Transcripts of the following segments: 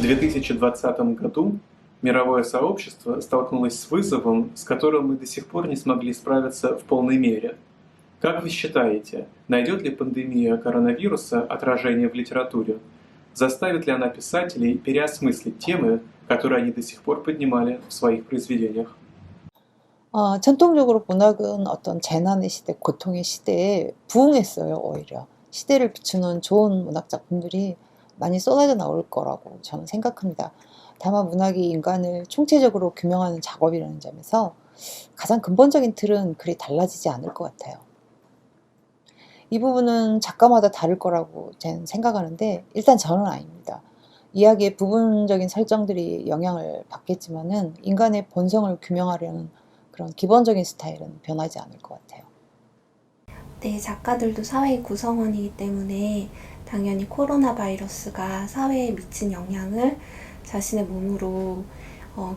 В 2020 году мировое сообщество столкнулось с вызовом, с которым мы до сих пор не смогли справиться в полной мере. Как вы считаете, найдет ли пандемия коронавируса отражение в литературе? Заставит ли она писателей переосмыслить темы, которые они до сих пор поднимали в своих произведениях? 전통적으로 문학은 어떤 재난의 시대, 고통의 시대에 부응했어요, 오히려. 시대를 비추는 좋은 문학 작품들이 많이 쏟아져 나올 거라고 저는 생각합니다. 다만 문학이 인간을 총체적으로 규명하는 작업이라는 점에서 가장 근본적인 틀은 그리 달라지지 않을 것 같아요. 이 부분은 작가마다 다를 거라고 저는 생각하는데 일단 저는 아닙니다. 이야기의 부분적인 설정들이 영향을 받겠지만은 인간의 본성을 규명하려는 그런 기본적인 스타일은 변하지 않을 것 같아요. 네, 작가들도 사회의 구성원이기 때문에 당연히 코로나 바이러스가 사회에 미친 영향을 자신의 몸으로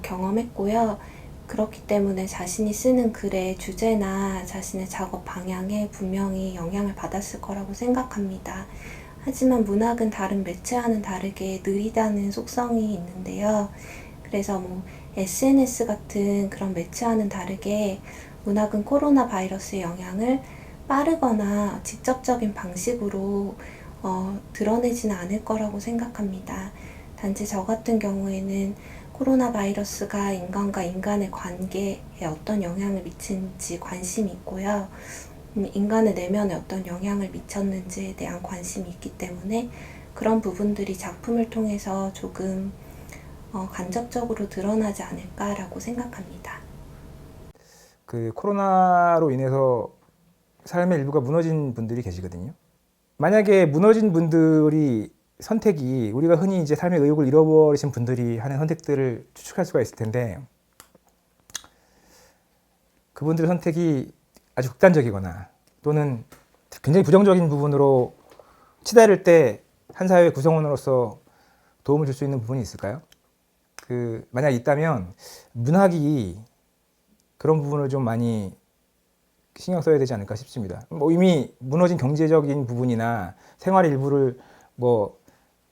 경험했고요. 그렇기 때문에 자신이 쓰는 글의 주제나 자신의 작업 방향에 분명히 영향을 받았을 거라고 생각합니다. 하지만 문학은 다른 매체와는 다르게 느리다는 속성이 있는데요. 그래서 SNS 같은 그런 매체와는 다르게 문학은 코로나 바이러스의 영향을 빠르거나 직접적인 방식으로 드러내지는 않을 거라고 생각합니다. 단지 저 같은 경우에는 코로나 바이러스가 인간과 인간의 관계에 어떤 영향을 미친지 관심이 있고요. 인간의 내면에 어떤 영향을 미쳤는지에 대한 관심이 있기 때문에 그런 부분들이 작품을 통해서 조금 간접적으로 드러나지 않을까라고 생각합니다. 그 코로나로 인해서 삶의 일부가 무너진 분들이 계시거든요. 만약에 무너진 분들이 선택이 우리가 흔히 이제 삶의 의욕을 잃어버리신 분들이 하는 선택들을 추측할 수가 있을 텐데 그분들의 선택이 아주 극단적이거나 또는 굉장히 부정적인 부분으로 치달을 때 한 사회의 구성원으로서 도움을 줄 수 있는 부분이 있을까요? 만약 있다면 문학이 그런 부분을 좀 많이 신경 써야 되지 않을까 싶습니다. 이미 무너진 경제적인 부분이나 생활의 일부를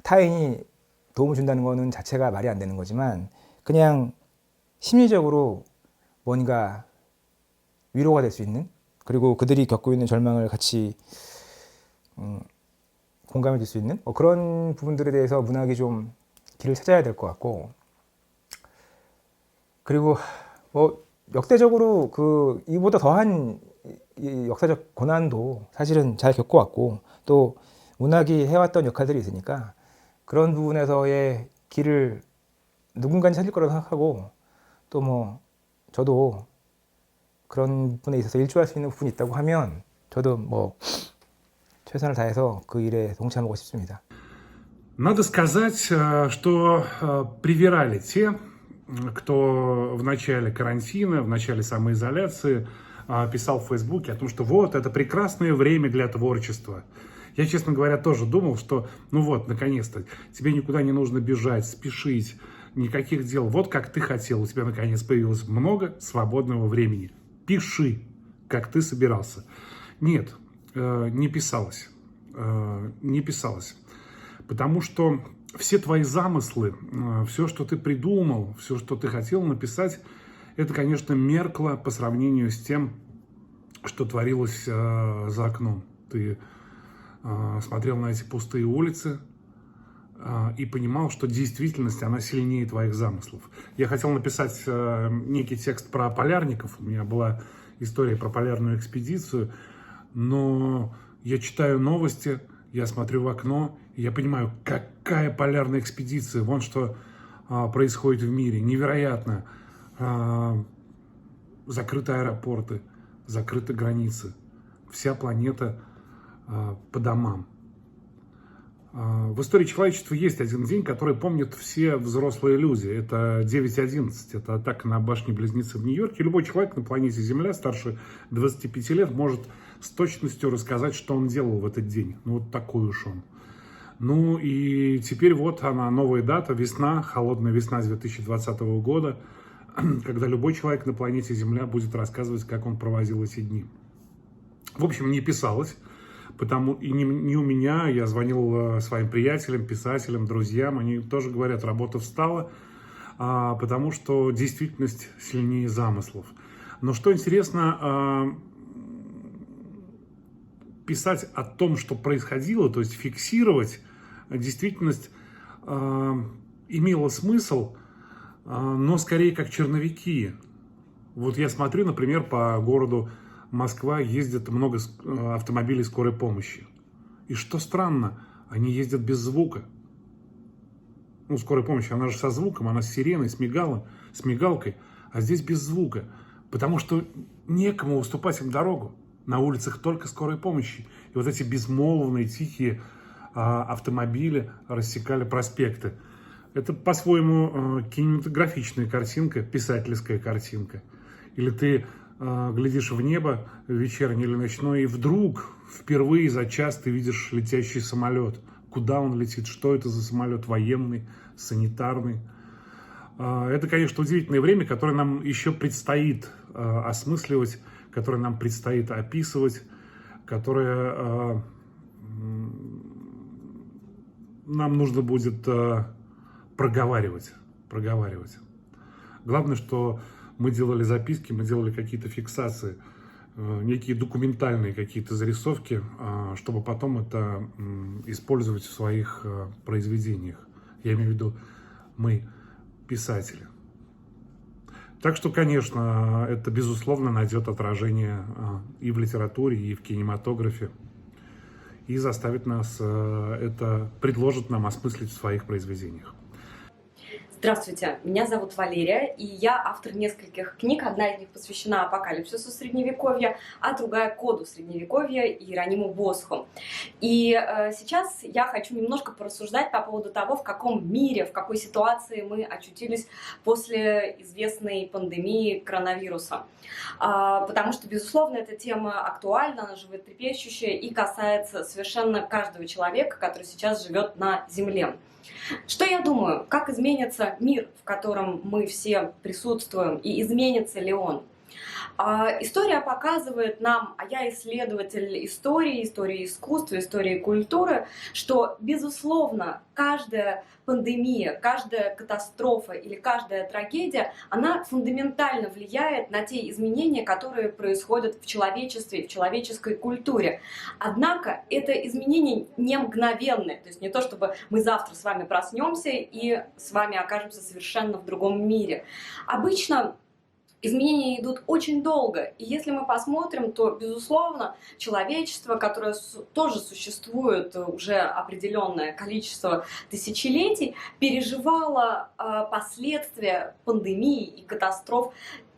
타인이 도움을 준다는 거는 자체가 말이 안 되는 거지만 그냥 심리적으로 뭔가 위로가 될 수 있는 그리고 그들이 겪고 있는 절망을 같이 공감해 줄 수 있는 그런 부분들에 대해서 문학이 좀 길을 찾아야 될 것 같고 그리고 역대적으로 이보다 더한 이 역사적 고난도 사실은 잘 겪어왔고 또 문학이 해왔던 역할들이 있으니까 그런 부분에서의 길을 누군가는 찾을 거라고 생각하고 또 저도 그런 부분에 있어서 일조할 수 있는 부분이 있다고 하면 저도 최선을 다해서 그 일에 동참하고 싶습니다. Надо сказать, что привирали те, кто в начале карантина, в начале самоизоляции писал в Фейсбуке о том, что вот, это прекрасное время для творчества. Я, честно говоря, тоже думал, что наконец-то, тебе никуда не нужно бежать, спешить, никаких дел. Вот как ты хотел, у тебя наконец появилось много свободного времени. Пиши, как ты собирался. Нет, не писалось. Не писалось. Потому что все твои замыслы, все, что ты придумал, все, что ты хотел написать, это, конечно, меркло по сравнению с тем, что творилось за окном. Ты смотрел на эти пустые улицы и понимал, что действительность, она сильнее твоих замыслов. Я хотел написать некий текст про полярников, у меня была история про полярную экспедицию, но я читаю новости, я смотрю в окно, и я понимаю, какая полярная экспедиция, вон что происходит в мире, невероятно. Закрыты аэропорты, закрыты границы, вся планета по домам. В истории человечества есть один день, который помнят все взрослые люди. Это 9/11, это атака на башни-близнецы в Нью-Йорке. Любой человек на планете Земля старше 25 лет может с точностью рассказать, что он делал в этот день. Такой уж он. И теперь вот она, новая дата, весна, холодная весна 2020 года, когда любой человек на планете Земля будет рассказывать, как он проводил эти дни. В общем, не писалось, Потому и не у меня, я звонил своим приятелям, писателям, друзьям, они тоже говорят, работа встала, потому что действительность сильнее замыслов. Но что интересно, писать о том, что происходило, то есть фиксировать действительность, имело смысл, но скорее как черновики. Вот я смотрю, например, по городу Москва ездит много автомобилей скорой помощи. И что странно, они ездят без звука. Ну, скорая помощь, она же со звуком, она с сиреной, с мигалкой, а здесь без звука. Потому что некому уступать им дорогу. На улицах только скорой помощи. И вот эти безмолвные, тихие автомобили рассекали проспекты. Это по-своему кинематографичная картинка, писательская картинка. Или ты глядишь в небо вечернее или ночное, и вдруг впервые за час ты видишь летящий самолет. Куда он летит, что это за самолет, военный, санитарный. Это, конечно, удивительное время, которое нам еще предстоит осмысливать, которое нам предстоит описывать, которое нам нужно будет проговаривать. Главное, что мы делали записки, мы делали какие-то фиксации, некие документальные какие-то зарисовки, чтобы потом это использовать в своих произведениях. Я имею в виду мы, писатели. Так что, конечно, это, безусловно, найдет отражение и в литературе, и в кинематографе, и заставит нас, это предложит нам осмыслить в своих произведениях. Здравствуйте, меня зовут Валерия, и я автор нескольких книг. Одна из них посвящена апокалипсису Средневековья, а другая коду Средневековья и Иерониму Босху. И сейчас я хочу немножко порассуждать по поводу того, в каком мире, в какой ситуации мы очутились после известной пандемии коронавируса. Потому что, безусловно, эта тема актуальна, она животрепещущая и касается совершенно каждого человека, который сейчас живет на Земле. Что я думаю, как изменится мир, в котором мы все присутствуем, и изменится ли он? История показывает нам, а я исследователь истории искусства, истории культуры, что, безусловно, каждая пандемия, каждая катастрофа или каждая трагедия, она фундаментально влияет на те изменения, которые происходят в человечестве, в человеческой культуре. Однако это изменения не мгновенные, то есть не то, чтобы мы завтра с вами проснемся и с вами окажемся совершенно в другом мире. Обычно изменения идут очень долго, и если мы посмотрим, то, безусловно, человечество, которое тоже существует уже определенное количество тысячелетий, переживало последствия пандемии и катастроф,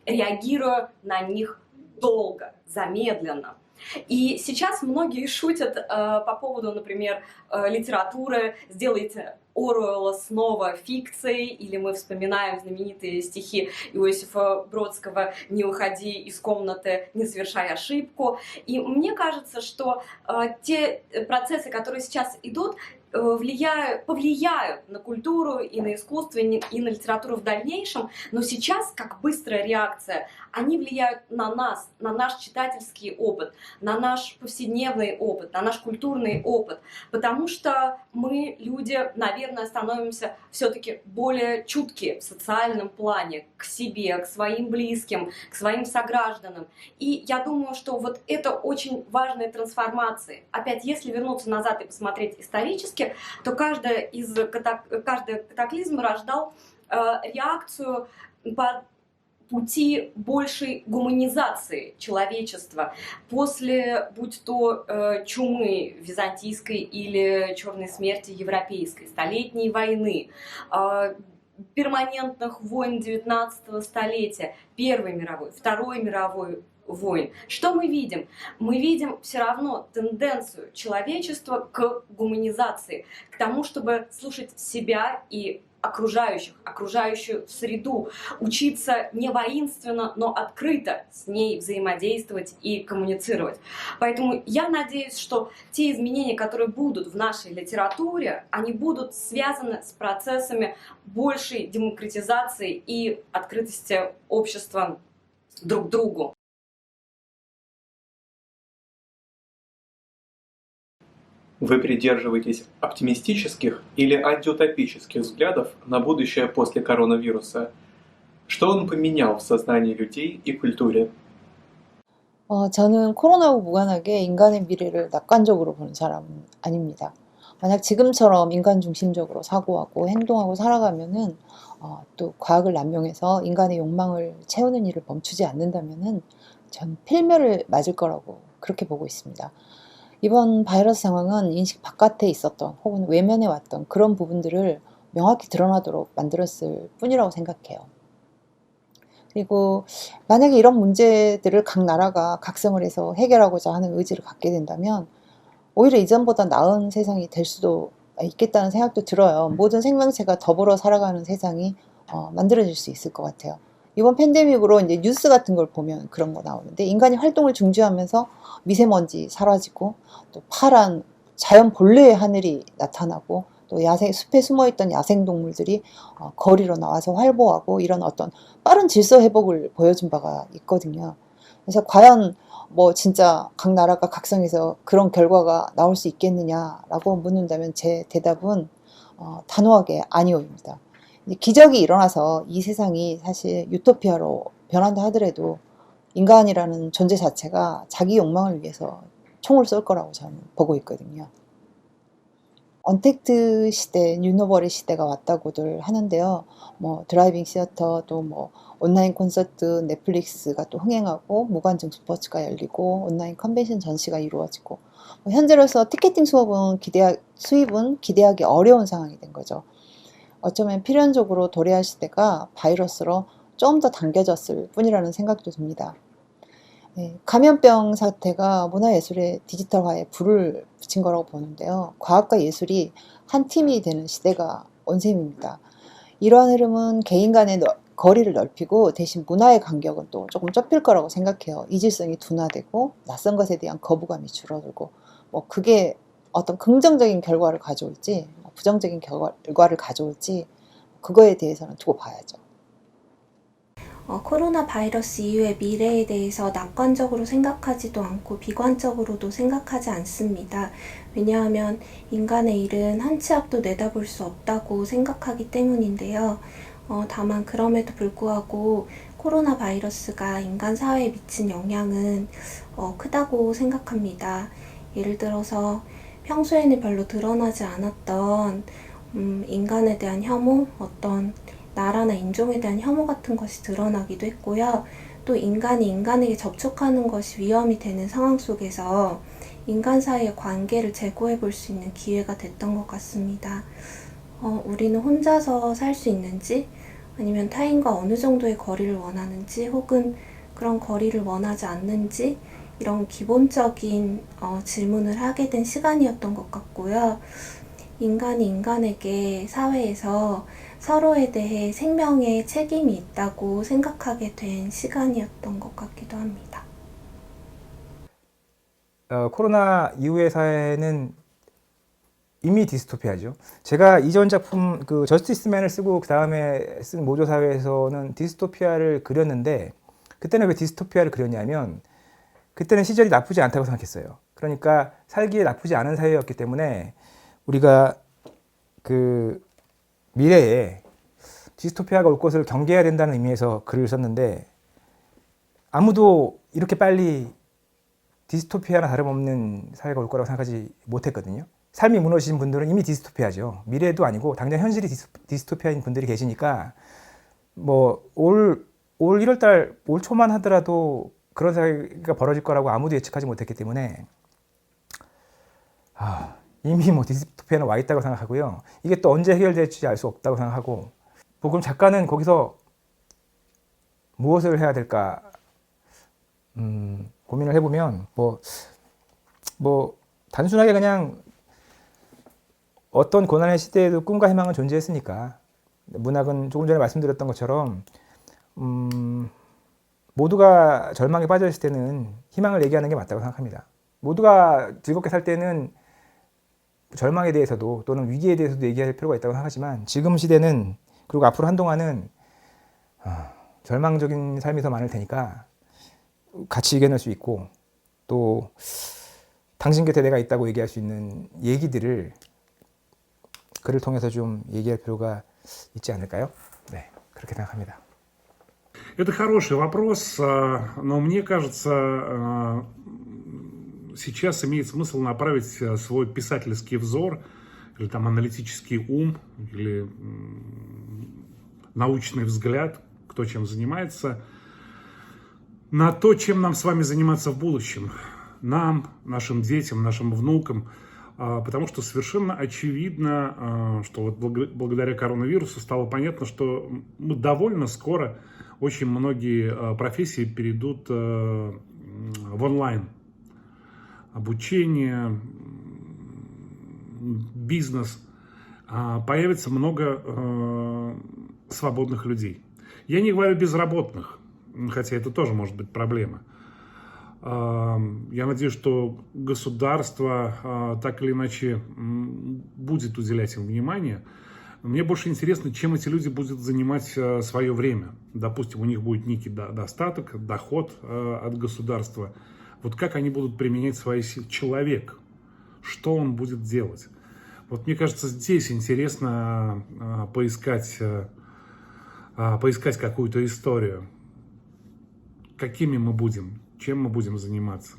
реагируя на них долго, замедленно. И сейчас многие шутят по поводу, например, литературы «Сделайте Оруэлла снова фикцией», или мы вспоминаем знаменитые стихи Иосифа Бродского «Не уходи из комнаты, не совершай ошибку». И мне кажется, что те процессы, которые сейчас идут, повлияют на культуру и на искусство, и на литературу в дальнейшем, но сейчас, как быстрая реакция, они влияют на нас, на наш читательский опыт, на наш повседневный опыт, на наш культурный опыт, потому что мы, люди, наверное, становимся все-таки более чуткие в социальном плане к себе, к своим близким, к своим согражданам. И я думаю, что вот это очень важные трансформации. Опять, если вернуться назад и посмотреть исторически, то каждый катаклизм рождал реакцию по пути большей гуманизации человечества после, будь то чумы византийской или черной смерти европейской, столетней войны, перманентных войн 19 столетия, Первой мировой, Второй мировой войн. Что мы видим? Мы видим все равно тенденцию человечества к гуманизации, к тому, чтобы слушать себя и окружающую среду, учиться не воинственно, но открыто с ней взаимодействовать и коммуницировать. Поэтому я надеюсь, что те изменения, которые будут в нашей литературе, они будут связаны с процессами большей демократизации и открытости общества друг к другу. Вы придерживаетесь оптимистических или антиутопических взглядов на будущее после коронавируса? Что он поменял в сознании людей и культуре? 저는 코로나와 무관하게 인간의 미래를 낙관적으로 보는 사람은 아닙니다. 만약 지금처럼 인간 중심적으로 사고하고 행동하고 살아가면은 또 과학을 남용해서 인간의 욕망을 채우는 일을 멈추지 않는다면은 전 필멸을 맞을 거라고 그렇게 보고 있습니다. 이번 바이러스 상황은 인식 바깥에 있었던 혹은 외면해 왔던 그런 부분들을 명확히 드러나도록 만들었을 뿐이라고 생각해요. 그리고 만약에 이런 문제들을 각 나라가 각성을 해서 해결하고자 하는 의지를 갖게 된다면 오히려 이전보다 나은 세상이 될 수도 있겠다는 생각도 들어요. 모든 생명체가 더불어 살아가는 세상이 만들어질 수 있을 것 같아요. 이번 팬데믹으로 이제 뉴스 같은 걸 보면 그런 거 나오는데 인간이 활동을 중지하면서 미세먼지 사라지고 또 파란 자연 본래의 하늘이 나타나고 또 숲에 숨어있던 야생동물들이 거리로 나와서 활보하고 이런 어떤 빠른 질서 회복을 보여준 바가 있거든요. 그래서 과연 뭐 진짜 각 나라가 각성해서 그런 결과가 나올 수 있겠느냐라고 묻는다면 제 대답은 단호하게 아니오입니다. 기적이 일어나서 이 세상이 사실 유토피아로 변한다 하더라도 인간이라는 존재 자체가 자기 욕망을 위해서 총을 쏠 거라고 저는 보고 있거든요. 언택트 시대, 뉴노멀의 시대가 왔다고들 하는데요. 뭐 드라이빙 시어터 또 뭐 온라인 콘서트, 넷플릭스가 또 흥행하고 무관중 스포츠가 열리고 온라인 컨벤션 전시가 이루어지고 현재로서 티켓팅 수입은 기대하기 어려운 상황이 된 거죠. 어쩌면 필연적으로 도래할 시대가 바이러스로 좀 더 당겨졌을 뿐이라는 생각도 듭니다. 감염병 사태가 문화예술의 디지털화에 불을 붙인 거라고 보는데요. 과학과 예술이 한 팀이 되는 시대가 온 셈입니다. 이러한 흐름은 개인 간의 거리를 넓히고 대신 문화의 간격은 또 조금 좁힐 거라고 생각해요. 이질성이 둔화되고 낯선 것에 대한 거부감이 줄어들고 뭐 그게 어떤 긍정적인 결과를 가져올지 부정적인 결과를 가져올지 그거에 대해서는 두고 봐야죠. 코로나 바이러스 이후의 미래에 대해서 낙관적으로 생각하지도 않고 비관적으로도 생각하지 않습니다. 왜냐하면 인간의 일은 한 치 앞도 내다볼 수 없다고 생각하기 때문인데요. 다만 그럼에도 불구하고 코로나 바이러스가 인간 사회에 미친 영향은 크다고 생각합니다. 예를 들어서 평소에는 별로 드러나지 않았던 인간에 대한 혐오, 어떤 나라나 인종에 대한 혐오 같은 것이 드러나기도 했고요. 또 인간이 인간에게 접촉하는 것이 위험이 되는 상황 속에서 인간 사이의 관계를 재고해 볼 수 있는 기회가 됐던 것 같습니다. 우리는 혼자서 살 수 있는지 아니면 타인과 어느 정도의 거리를 원하는지 혹은 그런 거리를 원하지 않는지 이런 기본적인 질문을 하게 된 시간이었던 것 같고요. 인간이 인간에게 사회에서 서로에 대해 생명에 책임이 있다고 생각하게 된 시간이었던 것 같기도 합니다. 코로나 이후의 사회는 이미 디스토피아죠. 제가 이전 작품 그 저스티스맨을 쓰고 그 다음에 쓴 모조 사회에서는 디스토피아를 그렸는데 그때는 왜 디스토피아를 그렸냐면 그때는 시절이 나쁘지 않다고 생각했어요. 그러니까 살기에 나쁘지 않은 사회였기 때문에 우리가 그 미래에 디스토피아가 올 것을 경계해야 된다는 의미에서 글을 썼는데 아무도 이렇게 빨리 디스토피아나 다름없는 사회가 올 거라고 생각하지 못했거든요. 삶이 무너지신 분들은 이미 디스토피아죠. 미래도 아니고 당장 현실이 디스토피아인 분들이 계시니까 뭐 올 1월달 올 초만 하더라도 그런 사회가 벌어질 거라고 아무도 예측하지 못했기 때문에 이미 뭐 디스토피아는 와 있다고 생각하고요. 이게 또 언제 해결될지 알 수 없다고 생각하고 그럼 작가는 거기서 무엇을 해야 될까 고민을 해보면 뭐 단순하게 그냥 어떤 고난의 시대에도 꿈과 희망은 존재했으니까 문학은 조금 전에 말씀드렸던 것처럼 모두가 절망에 빠져 있을 때는 희망을 얘기하는 게 맞다고 생각합니다. 모두가 즐겁게 살 때는 절망에 대해서도 또는 위기에 대해서도 얘기할 필요가 있다고 생각하지만 지금 시대는 그리고 앞으로 한동안은 절망적인 삶이 더 많을 테니까 같이 이겨낼 수 있고 또 당신 곁에 내가 있다고 얘기할 수 있는 얘기들을 글을 통해서 좀 얘기할 필요가 있지 않을까요? 네, 그렇게 생각합니다. Это хороший вопрос, но мне кажется, сейчас имеет смысл направить свой писательский взор или там аналитический ум, или научный взгляд, кто чем занимается, на то, чем нам с вами заниматься в будущем. Нам, нашим детям, нашим внукам. Потому что совершенно очевидно, что вот благодаря коронавирусу стало понятно, что довольно скоро очень многие профессии перейдут в онлайн. Обучение, бизнес. Появится много свободных людей. Я не говорю безработных, хотя это тоже может быть проблема. Я надеюсь, что государство так или иначе будет уделять им внимание. Мне больше интересно, чем эти люди будут занимать свое время. Допустим, у них будет некий достаток, доход от государства. Вот как они будут применять свои силы? Человек, что он будет делать? Вот мне кажется, здесь интересно поискать какую-то историю. Какими мы будем? Чем мы будем заниматься?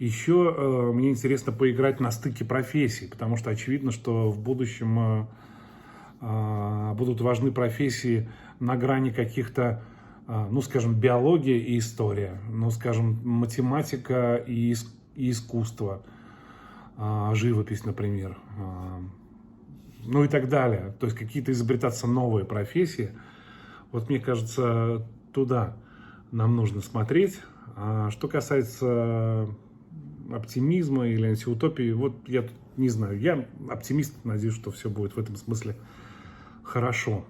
Еще мне интересно поиграть на стыке профессий, потому что очевидно, что в будущем будут важны профессии на грани каких-то, ну, скажем, биология и история, ну, скажем, математика и искусство, живопись, например, ну и так далее. То есть какие-то изобретаться новые профессии. Вот мне кажется, туда нам нужно смотреть. А что касается оптимизма или антиутопии, вот я тут не знаю, я оптимист, надеюсь, что все будет в этом смысле хорошо.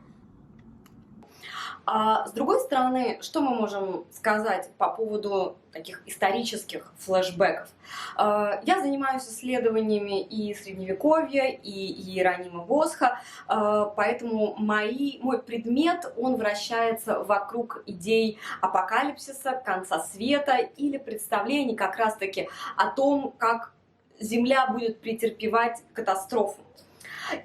А с другой стороны, что мы можем сказать по поводу таких исторических флешбеков? Я занимаюсь исследованиями и Средневековья, и Иеронима Босха, поэтому мой предмет, он вращается вокруг идей апокалипсиса, конца света или представлений как раз-таки о том, как Земля будет претерпевать катастрофу.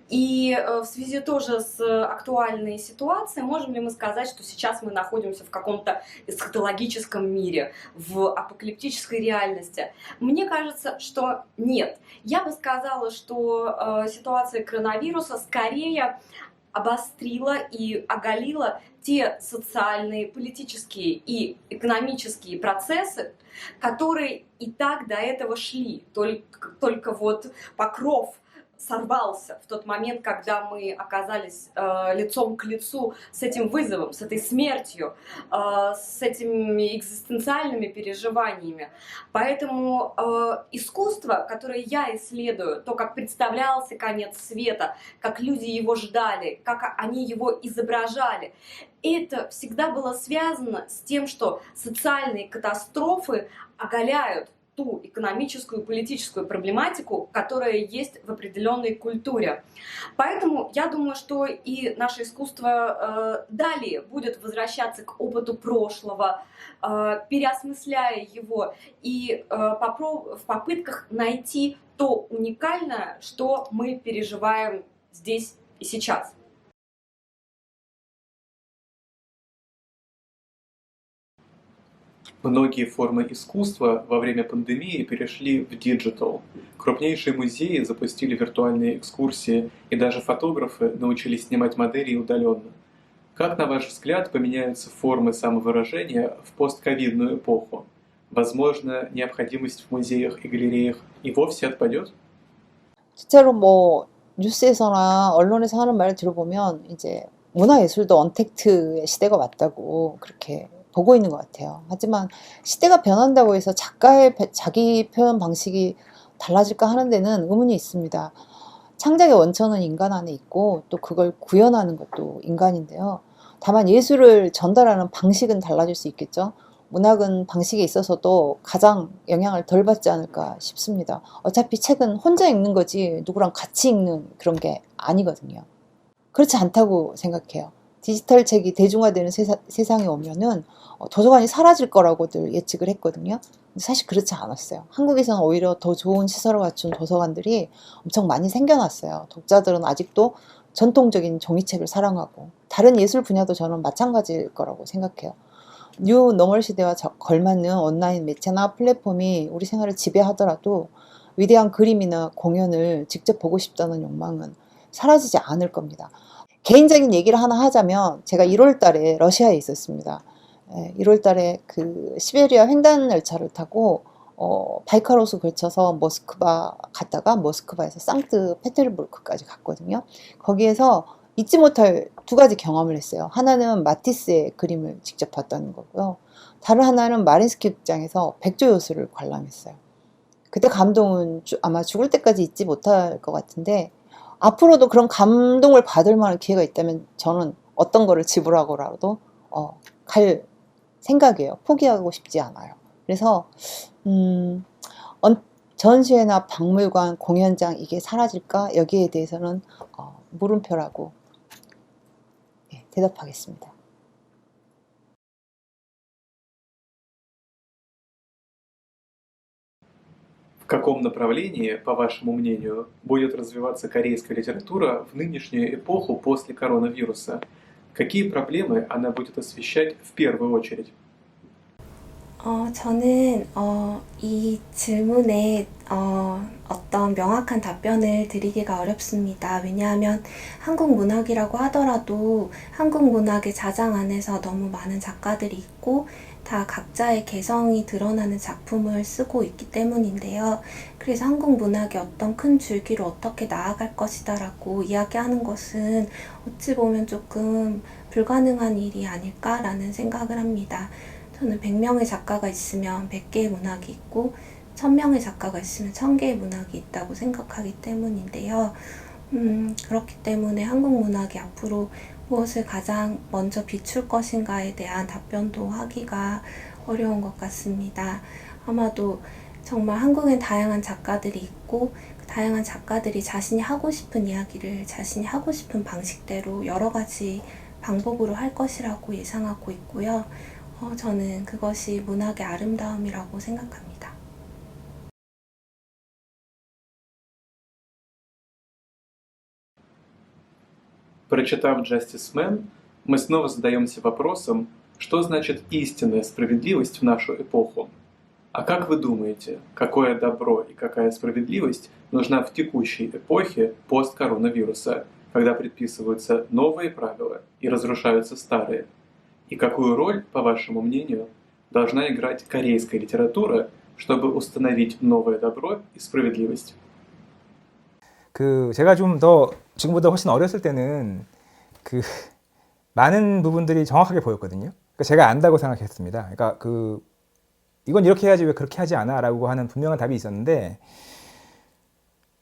И в связи тоже с актуальной ситуацией, можем ли мы сказать, что сейчас мы находимся в каком-то эсхатологическом мире, в апокалиптической реальности? Мне кажется, что нет. Я бы сказала, что ситуация коронавируса скорее обострила и оголила те социальные, политические и экономические процессы, которые и так до этого шли, только вот покров сорвался в тот момент, когда мы оказались лицом к лицу с этим вызовом, с этой смертью, с этими экзистенциальными переживаниями. Поэтому искусство, которое я исследую, то, как представлялся конец света, как люди его ждали, как они его изображали, это всегда было связано с тем, что социальные катастрофы оголяют ту экономическую и политическую проблематику, которая есть в определенной культуре. Поэтому я думаю, что и наше искусство далее будет возвращаться к опыту прошлого, переосмысляя его и в попытках найти то уникальное, что мы переживаем здесь и сейчас. Многие формы искусства во время пандемии перешли в диджитал. Крупнейшие музеи запустили виртуальные экскурсии, и даже фотографы научились снимать модели удаленно. Как, на ваш взгляд, поменяются формы самовыражения в постковидную эпоху? Возможно, необходимость в музеях и галереях и вовсе отпадет? 실제로 뭐 뉴스에서나 언론에서 하는 말을 들어보면 이제 문화예술도 언택트의 시대가 왔다고 그렇게 보고 있는 것 같아요. 하지만 시대가 변한다고 해서 작가의 자기 표현 방식이 달라질까 하는 데는 의문이 있습니다. 창작의 원천은 인간 안에 있고 또 그걸 구현하는 것도 인간인데요. 다만 예술을 전달하는 방식은 달라질 수 있겠죠. 문학은 방식에 있어서도 가장 영향을 덜 받지 않을까 싶습니다. 어차피 책은 혼자 읽는 거지 누구랑 같이 읽는 그런 게 아니거든요. 그렇지 않다고 생각해요. 디지털 책이 대중화되는 세상에 오면은 도서관이 사라질 거라고들 예측을 했거든요. 근데 사실 그렇지 않았어요. 한국에서는 오히려 더 좋은 시설을 갖춘 도서관들이 엄청 많이 생겨났어요. 독자들은 아직도 전통적인 종이책을 사랑하고, 다른 예술 분야도 저는 마찬가지일 거라고 생각해요. 뉴 노멀 시대와 걸맞는 온라인 매체나 플랫폼이 우리 생활을 지배하더라도 위대한 그림이나 공연을 직접 보고 싶다는 욕망은 사라지지 않을 겁니다. 개인적인 얘기를 하나 하자면, 제가 1월 달에 러시아에 있었습니다. 1월 달에 그 시베리아 횡단 열차를 타고 바이카로스 거쳐서 모스크바 갔다가 모스크바에서 상트페테르부르크까지 갔거든요. 거기에서 잊지 못할 두 가지 경험을 했어요. 하나는 마티스의 그림을 직접 봤다는 거고요. 다른 하나는 마린스키 극장에서 백조요술을 관람했어요. 그때 감동은 아마 죽을 때까지 잊지 못할 것 같은데, 앞으로도 그런 감동을 받을 만한 기회가 있다면 저는 어떤 거를 지불하고라도 갈 생각이에요. 포기하고 싶지 않아요. 그래서 전시회나 박물관, 공연장 이게 사라질까? 여기에 대해서는 물음표라고 대답하겠습니다. В каком направлении, по вашему мнению, будет развиваться корейская литература в нынешнюю эпоху после коронавируса? Какие проблемы она будет освещать в первую очередь? 저는 이 질문에 어떤 명확한 답변을 드리기가 어렵습니다. 왜냐하면 한국 문학이라고 하더라도 한국 문학의 자장 안에서 너무 많은 작가들이 있고 다 각자의 개성이 드러나는 작품을 쓰고 있기 때문인데요. 그래서 한국 문학의 어떤 큰 줄기로 어떻게 나아갈 것이다라고 이야기하는 것은 어찌 보면 조금 불가능한 일이 아닐까라는 생각을 합니다. 저는 100명의 작가가 있으면 100개의 문학이 있고 1000명의 작가가 있으면 1000개의 문학이 있다고 생각하기 때문인데요. 그렇기 때문에 한국 문학이 앞으로 무엇을 가장 먼저 비출 것인가에 대한 답변도 하기가 어려운 것 같습니다. 아마도 정말 한국엔 다양한 작가들이 있고 그 다양한 작가들이 자신이 하고 싶은 이야기를 자신이 하고 싶은 방식대로 여러 가지 방법으로 할 것이라고 예상하고 있고요. 저는 그것이 문학의 아름다움이라고 생각합니다. Прочитав Justice Man, мы снова задаемся вопросом, что значит истинная справедливость в нашу эпоху. А как вы думаете, какое добро и какая справедливость нужна в текущей эпохе посткоронавируса, когда предписываются новые правила и разрушаются старые? И какую роль, по вашему мнению, должна играть корейская литература, чтобы установить новое добро и справедливость? 제가 좀 더 지금보다 훨씬 어렸을 때는 많은 부분들이 정확하게 보였거든요. 그러니까 제가 안다고 생각했습니다. 그러니까 이건 이렇게 해야지 왜 그렇게 하지 않아라고 하는 분명한 답이 있었는데,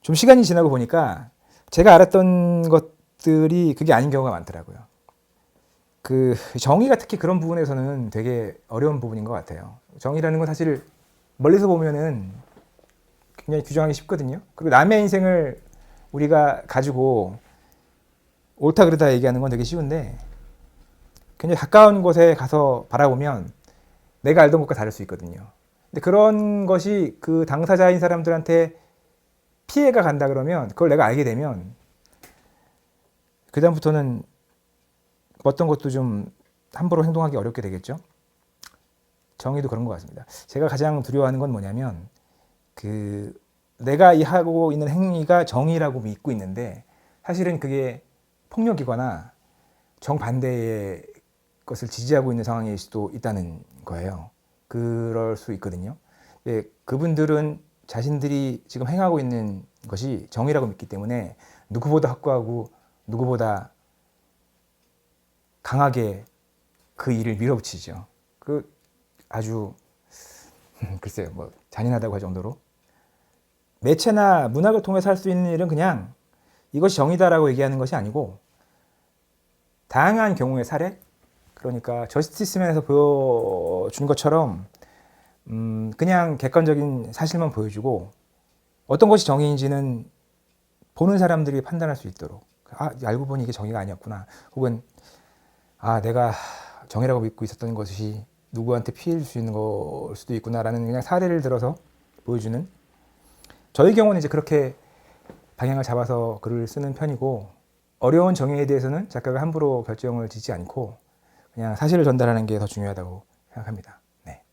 좀 시간이 지나고 보니까 제가 알았던 것들이 그게 아닌 경우가 많더라고요. 정의가 특히 그런 부분에서는 되게 어려운 부분인 것 같아요. 정의라는 건 사실 멀리서 보면은 굉장히 규정하기 쉽거든요. 그리고 남의 인생을 우리가 가지고 옳다 그르다 얘기하는 건 되게 쉬운데, 굉장히 가까운 곳에 가서 바라보면 내가 알던 것과 다를 수 있거든요. 근데 그런 것이 그 당사자인 사람들한테 피해가 간다 그러면, 그걸 내가 알게 되면 그다음부터는 어떤 것도 좀 함부로 행동하기 어렵게 되겠죠. 정의도 그런 것 같습니다. 제가 가장 두려워하는 건 뭐냐면, 내가 하고 있는 행위가 정의라고 믿고 있는데 사실은 그게 폭력이거나 정반대의 것을 지지하고 있는 상황일 수도 있다는 거예요. 그럴 수 있거든요. 그분들은 자신들이 지금 행하고 있는 것이 정의라고 믿기 때문에 누구보다 확고하고 누구보다 강하게 그 일을 밀어붙이죠. 아주 글쎄요, 잔인하다고 할 정도로. 매체나 문학을 통해서 할 수 있는 일은 그냥 이것이 정의다라고 얘기하는 것이 아니고, 다양한 경우의 사례, 그러니까 저스티스맨에서 보여준 것처럼 그냥 객관적인 사실만 보여주고 어떤 것이 정의인지는 보는 사람들이 판단할 수 있도록, 알고 보니 이게 정의가 아니었구나, 혹은 아, 내가 정의라고 믿고 있었던 것이 누구한테 피해를 줄 수 있는 걸 수도 있구나라는 그냥 사례를 들어서 보여주는, 저희 경우는 이제 그렇게 방향을 잡아서 글을 쓰는 편이고, 어려운 정의에 대해서는 작가가 함부로 결정을 짓지 않고 그냥 사실을 전달하는 게 더 중요하다고 생각합니다. 네.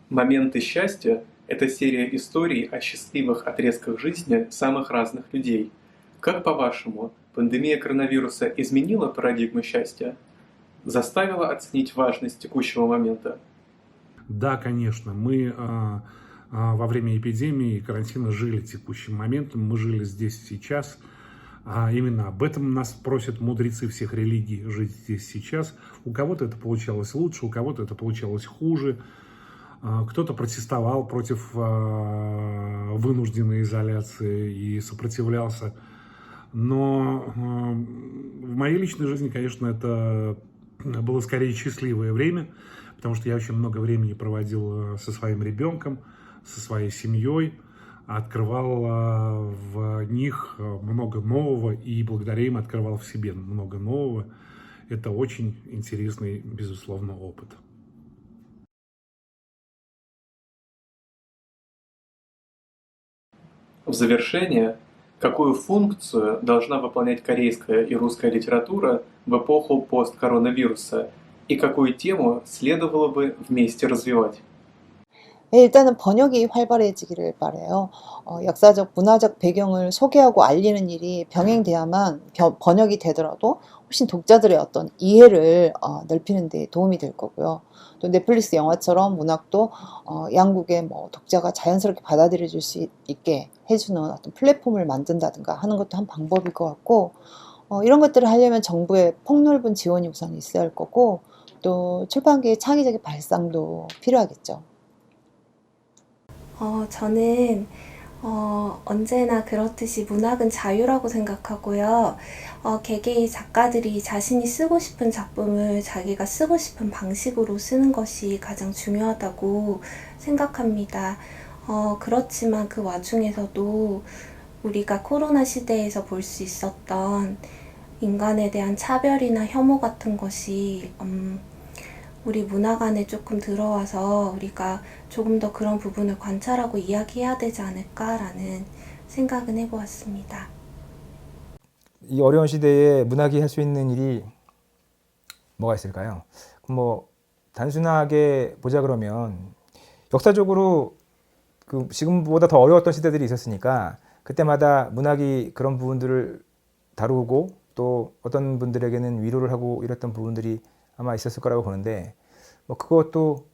«Моменты счастья» — это серия историй о счастливых отрезках жизни самых разных людей. Как, по-вашему, пандемия коронавируса изменила парадигму счастья? Заставила оценить важность текущего момента? Да, конечно, мы во время эпидемии и карантина жили текущим моментом, мы жили здесь сейчас. Именно об этом нас просят мудрецы всех религий, жить здесь сейчас. У кого-то это получалось лучше, у кого-то это получалось хуже. Кто-то протестовал против вынужденной изоляции и сопротивлялся. Но в моей личной жизни, конечно, это было скорее счастливое время, потому что я очень много времени проводил со своим ребенком, со своей семьей, открывал в них много нового и благодаря им открывал в себе много нового. Это очень интересный, безусловно, опыт. В завершение, какую функцию должна выполнять корейская и русская литература в эпоху посткоронавируса и какую тему следовало бы вместе развивать? 네, 일단은 번역이 활발해지기를 바라요. 역사적, 문화적 배경을 소개하고 알리는 일이 병행돼야만 번역이 되더라도 훨씬 독자들의 어떤 이해를 넓히는 데 도움이 될 거고요. 또 넷플릭스 영화처럼 문학도 양국의 뭐 독자가 자연스럽게 받아들여질 수 있게 해주는 어떤 플랫폼을 만든다든가 하는 것도 한 방법일 것 같고, 이런 것들을 하려면 정부의 폭넓은 지원이 우선 있어야 할 거고, 또 출판계의 창의적인 발상도 필요하겠죠. 저는 언제나 그렇듯이 문학은 자유라고 생각하고요. 개개의 작가들이 자신이 쓰고 싶은 작품을 자기가 쓰고 싶은 방식으로 쓰는 것이 가장 중요하다고 생각합니다. 그렇지만 그 와중에서도 우리가 코로나 시대에서 볼 수 있었던 인간에 대한 차별이나 혐오 같은 것이 우리 문학 안에 조금 들어와서 우리가 조금 더 그런 부분을 관찰하고 이야기해야 되지 않을까라는 생각은 해보았습니다. 이 어려운 시대에 문학이 할 수 있는 일이 뭐가 있을까요? 뭐 단순하게 보자 그러면 역사적으로 그 지금보다 더 어려웠던 시대들이 있었으니까 그때마다 문학이 그런 부분들을 다루고 또 어떤 분들에게는 위로를 하고 이랬던 부분들이 아마 있었을 거라고 보는데, 뭐 그것도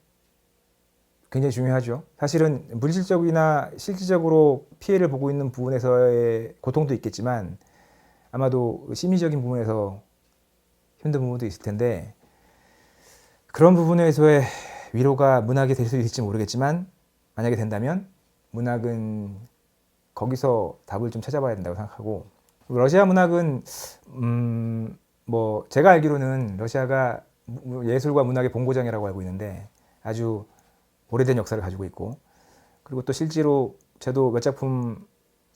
굉장히 중요하죠. 사실은 물질적이나 실질적으로 피해를 보고 있는 부분에서의 고통도 있겠지만 아마도 심리적인 부분에서 힘든 부분도 있을 텐데, 그런 부분에서의 위로가 문학이 될 수 있을지 모르겠지만 만약에 된다면 문학은 거기서 답을 좀 찾아봐야 된다고 생각하고, 러시아 문학은 뭐 제가 알기로는 러시아가 예술과 문학의 본고장이라고 알고 있는데 아주 오래된 역사를 가지고 있고, 그리고 또 실제로 저도 몇 작품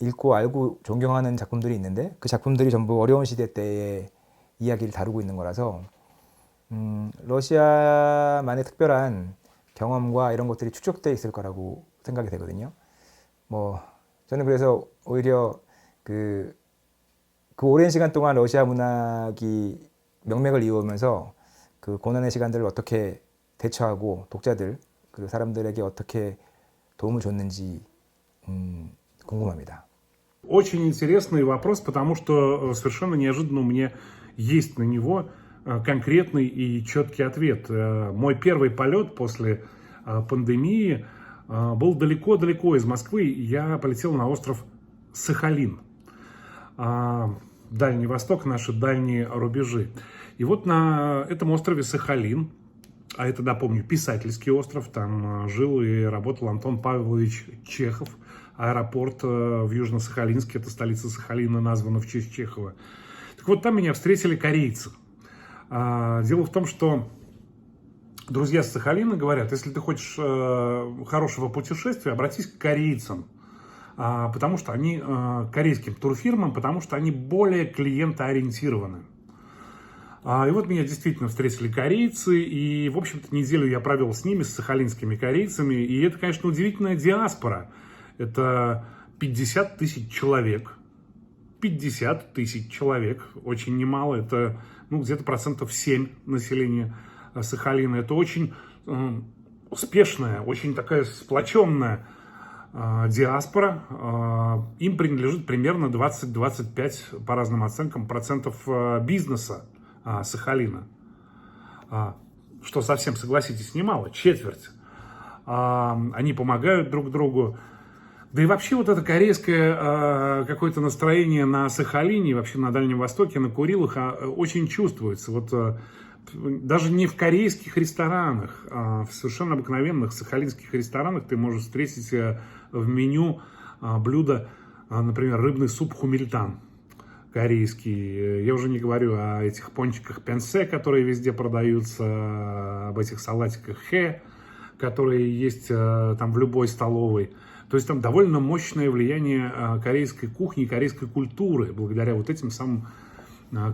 읽고 알고 존경하는 작품들이 있는데 그 작품들이 전부 어려운 시대 때의 이야기를 다루고 있는 거라서 러시아만의 특별한 경험과 이런 것들이 축적되어 있을 거라고 생각이 되거든요. 뭐 저는 그래서 오히려 그 오랜 시간 동안 러시아 문학이 명맥을 이어오면서 그 고난의 시간들을 어떻게 대처하고 독자들, 그 사람들에게 어떻게 도움을 줬는지 궁금합니다. Очень интересный вопрос, потому что совершенно неожиданно у меня есть на него конкретный и четкий ответ. Мой первый полет после пандемии был далеко-далеко из Москвы. Я полетел на остров Сахалин. Дальний Восток, наши дальние рубежи. И вот на этом острове Сахалин, а это, напомню, писательский остров, там жил и работал Антон Павлович Чехов. Аэропорт в Южно-Сахалинске, это столица Сахалина, названа в честь Чехова. Так вот, там меня встретили корейцы. Дело в том, что друзья с Сахалина говорят, если ты хочешь хорошего путешествия, обратись к корейцам. потому что они корейским турфирмам, потому что они более клиентоориентированы. И вот меня действительно встретили корейцы, и, в общем-то, неделю я провел с ними, с сахалинскими корейцами, и это, конечно, удивительная диаспора. Это 50 тысяч человек. 50 тысяч человек, очень немало, это где-то 7% населения Сахалина. Это очень успешная, очень такая сплоченная диаспора. Им принадлежит примерно 20-25, по разным оценкам, процентов бизнеса Сахалина. Что совсем, согласитесь, немало, четверть. Они помогают друг другу. Да и вообще вот это корейское какое-то настроение на Сахалине, вообще на Дальнем Востоке, на Курилах очень чувствуется. Вот даже не в корейских ресторанах, а в совершенно обыкновенных сахалинских ресторанах ты можешь встретить в меню блюдо, например, рыбный суп хумильтан корейский. Я уже не говорю о этих пончиках пенсе, которые везде продаются, об этих салатиках хэ, которые есть там в любой столовой. То есть там довольно мощное влияние корейской кухни, корейской культуры, благодаря вот этим самым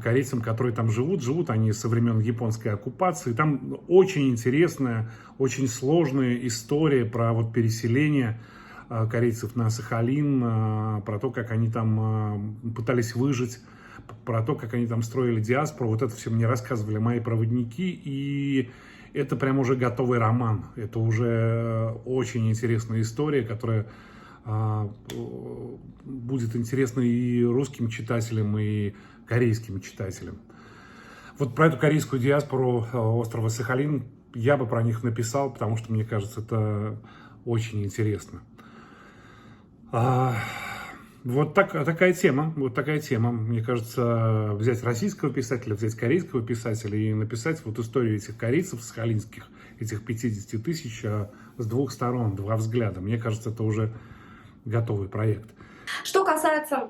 корейцам, которые там живут они со времен японской оккупации. Там очень интересная, очень сложная история про вот переселение корейцев на Сахалин, про то, как они там пытались выжить, про то, как они там строили диаспору. Вот это все мне рассказывали мои проводники, и это прям уже готовый роман. Это уже очень интересная история, которая будет интересна и русским читателям, и корейским читателям. Вот про эту корейскую диаспору острова Сахалин я бы про них написал, потому что, мне кажется, это очень интересно. Вот такая тема. Мне кажется, взять российского писателя, взять корейского писателя и написать вот историю этих корейцев сахалинских, этих 50 тысяч с двух сторон, два взгляда. Мне кажется, это уже готовый проект. Что касается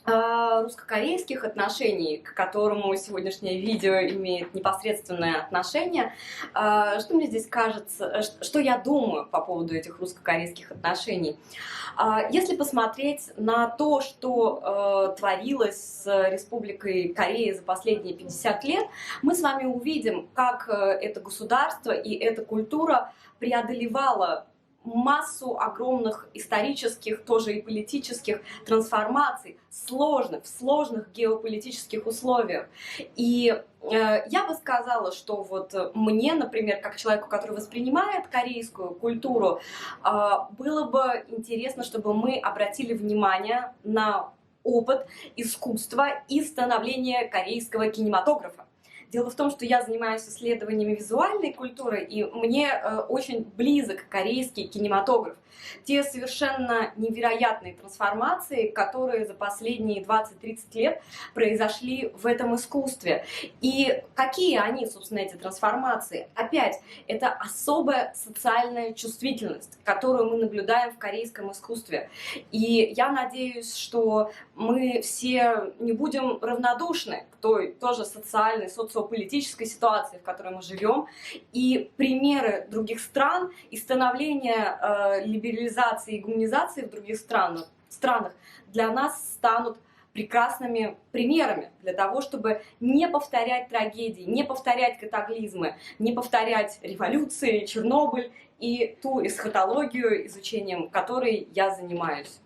русско-корейских отношений, к которому сегодняшнее видео имеет непосредственное отношение, что мне здесь кажется, что я думаю по поводу этих русско-корейских отношений. Если посмотреть на то, что творилось с Республикой Корея за последние 50 лет, мы с вами увидим, как это государство и эта культура преодолевала массу огромных исторических, тоже и политических трансформаций в сложных геополитических условиях. И я бы сказала, что вот мне, например, как человеку, который воспринимает корейскую культуру, было бы интересно, чтобы мы обратили внимание на опыт искусства и становления корейского кинематографа. Дело в том, что я занимаюсь исследованиями визуальной культуры, и мне очень близок корейский кинематограф. Те совершенно невероятные трансформации, которые за последние 20-30 лет произошли в этом искусстве. И какие они, собственно, эти трансформации? Опять, это особая социальная чувствительность, которую мы наблюдаем в корейском искусстве. И я надеюсь, что мы все не будем равнодушны к той тоже социальной, социополитической ситуации, в которой мы живем. И примеры других стран и становления либерализации и гуманизации в других странах для нас станут прекрасными примерами для того, чтобы не повторять трагедии, не повторять катаклизмы, не повторять революции, Чернобыль и ту эсхатологию, изучением которой я занимаюсь.